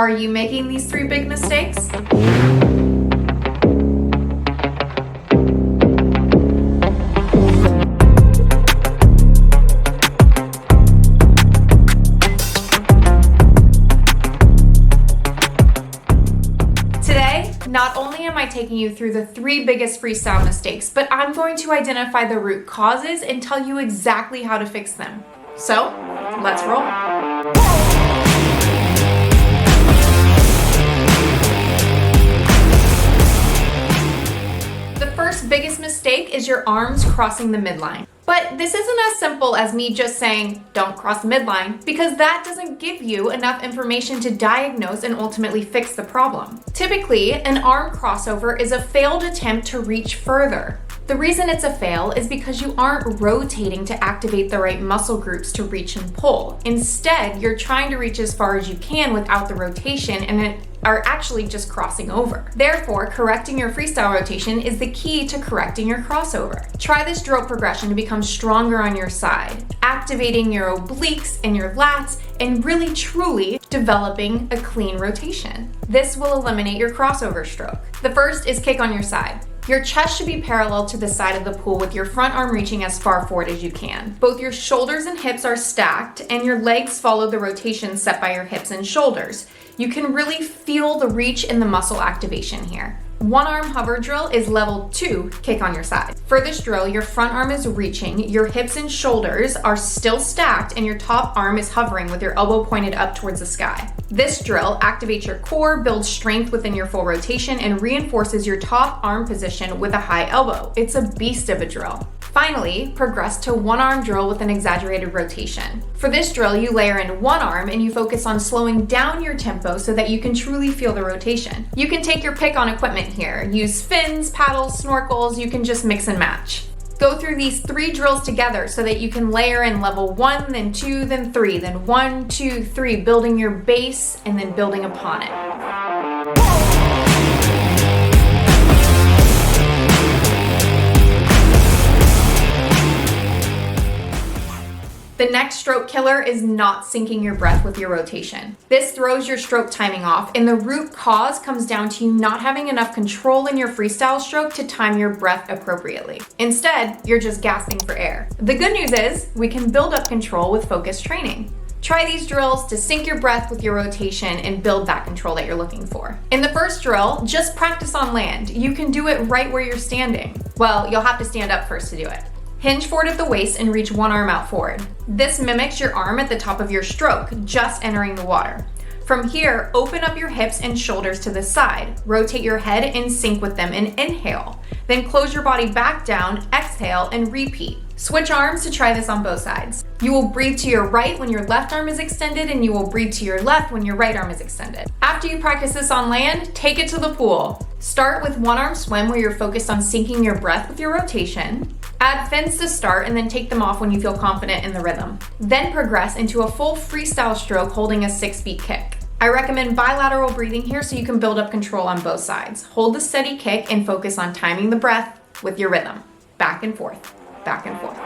Are you making these 3 big mistakes? Today, not only am I taking you through the 3 biggest freestyle mistakes, but I'm going to identify the root causes and tell you exactly how to fix them. So, let's roll. The first biggest mistake is your arms crossing the midline. But this isn't as simple as me just saying, don't cross the midline, because that doesn't give you enough information to diagnose and ultimately fix the problem. Typically, an arm crossover is a failed attempt to reach further. The reason it's a fail is because you aren't rotating to activate the right muscle groups to reach and pull. Instead, you're trying to reach as far as you can without the rotation and are actually just crossing over. Therefore, correcting your freestyle rotation is the key to correcting your crossover. Try this drill progression to become stronger on your side, activating your obliques and your lats, and really truly developing a clean rotation. This will eliminate your crossover stroke. The first is kick on your side. Your chest should be parallel to the side of the pool with your front arm reaching as far forward as you can. Both your shoulders and hips are stacked and your legs follow the rotation set by your hips and shoulders. You can really feel the reach and the muscle activation here. One arm hover drill is level 2, kick on your side. For this drill, your front arm is reaching, your hips and shoulders are still stacked, and your top arm is hovering with your elbow pointed up towards the sky. This drill activates your core, builds strength within your full rotation, and reinforces your top arm position with a high elbow. It's a beast of a drill. Finally, progress to one arm drill with an exaggerated rotation. For this drill, you layer in one arm and you focus on slowing down your tempo so that you can truly feel the rotation. You can take your pick on equipment here. Use fins, paddles, snorkels, you can just mix and match. Go through these 3 drills together so that you can layer in level 1, then 2, then 3, then 1, 2, 3, building your base and then building upon it. The next stroke killer is not syncing your breath with your rotation. This throws your stroke timing off, and the root cause comes down to you not having enough control in your freestyle stroke to time your breath appropriately. Instead, you're just gasping for air. The good news is we can build up control with focused training. Try these drills to sync your breath with your rotation and build that control that you're looking for. In the first drill, just practice on land. You can do it right where you're standing. Well, you'll have to stand up first to do it. Hinge forward at the waist and reach one arm out forward. This mimics your arm at the top of your stroke, just entering the water. From here, open up your hips and shoulders to the side. Rotate your head in sync with them and inhale. Then close your body back down, exhale, and repeat. Switch arms to try this on both sides. You will breathe to your right when your left arm is extended, and you will breathe to your left when your right arm is extended. After you practice this on land, take it to the pool. Start with one arm swim where you're focused on syncing your breath with your rotation. Add fins to start and then take them off when you feel confident in the rhythm. Then progress into a full freestyle stroke holding a 6-beat kick. I recommend bilateral breathing here so you can build up control on both sides. Hold the steady kick and focus on timing the breath with your rhythm. Back and forth, back and forth.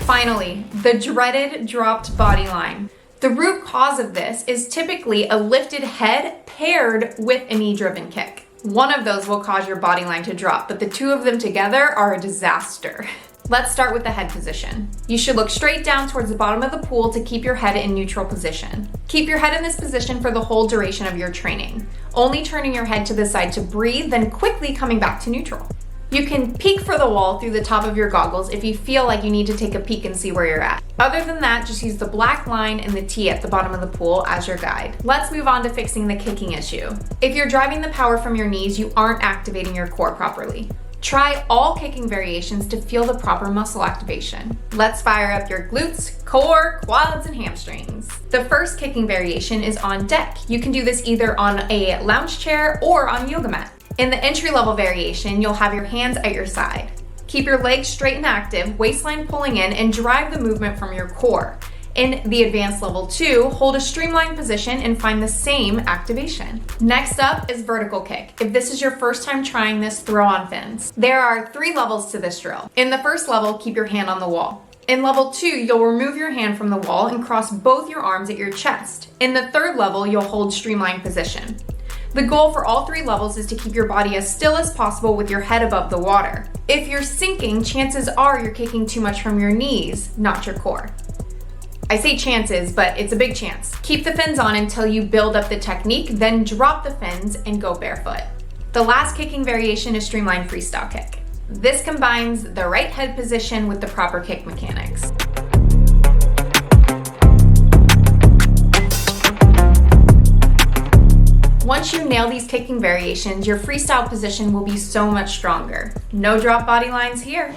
Finally, the dreaded dropped body line. The root cause of this is typically a lifted head paired with a knee-driven kick. One of those will cause your body line to drop, but the 2 of them together are a disaster. Let's start with the head position. You should look straight down towards the bottom of the pool to keep your head in neutral position. Keep your head in this position for the whole duration of your training, only turning your head to the side to breathe, then quickly coming back to neutral. You can peek for the wall through the top of your goggles if you feel like you need to take a peek and see where you're at. Other than that, just use the black line and the T at the bottom of the pool as your guide. Let's move on to fixing the kicking issue. If you're driving the power from your knees, you aren't activating your core properly. Try all kicking variations to feel the proper muscle activation. Let's fire up your glutes, core, quads, and hamstrings. The first kicking variation is on deck. You can do this either on a lounge chair or on a yoga mat. In the entry-level variation, you'll have your hands at your side. Keep your legs straight and active, waistline pulling in, and drive the movement from your core. In the advanced level 2, hold a streamlined position and find the same activation. Next up is vertical kick. If this is your first time trying this, throw on fins. There are 3 levels to this drill. In the first level, keep your hand on the wall. In level 2, you'll remove your hand from the wall and cross both your arms at your chest. In the third level, you'll hold streamlined position. The goal for all 3 levels is to keep your body as still as possible with your head above the water. If you're sinking, chances are you're kicking too much from your knees, not your core. I say chances, but it's a big chance. Keep the fins on until you build up the technique, then drop the fins and go barefoot. The last kicking variation is streamlined freestyle kick. This combines the right head position with the proper kick mechanics. Once you nail these kicking variations, your freestyle position will be so much stronger. No drop body lines here.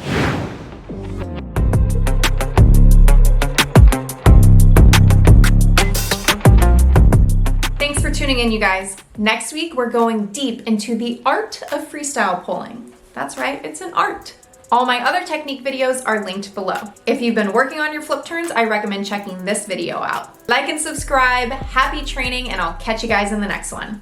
Thanks for tuning in, you guys. Next week, we're going deep into the art of freestyle pulling. That's right, it's an art. All my other technique videos are linked below. If you've been working on your flip turns, I recommend checking this video out. Like and subscribe, happy training, and I'll catch you guys in the next one.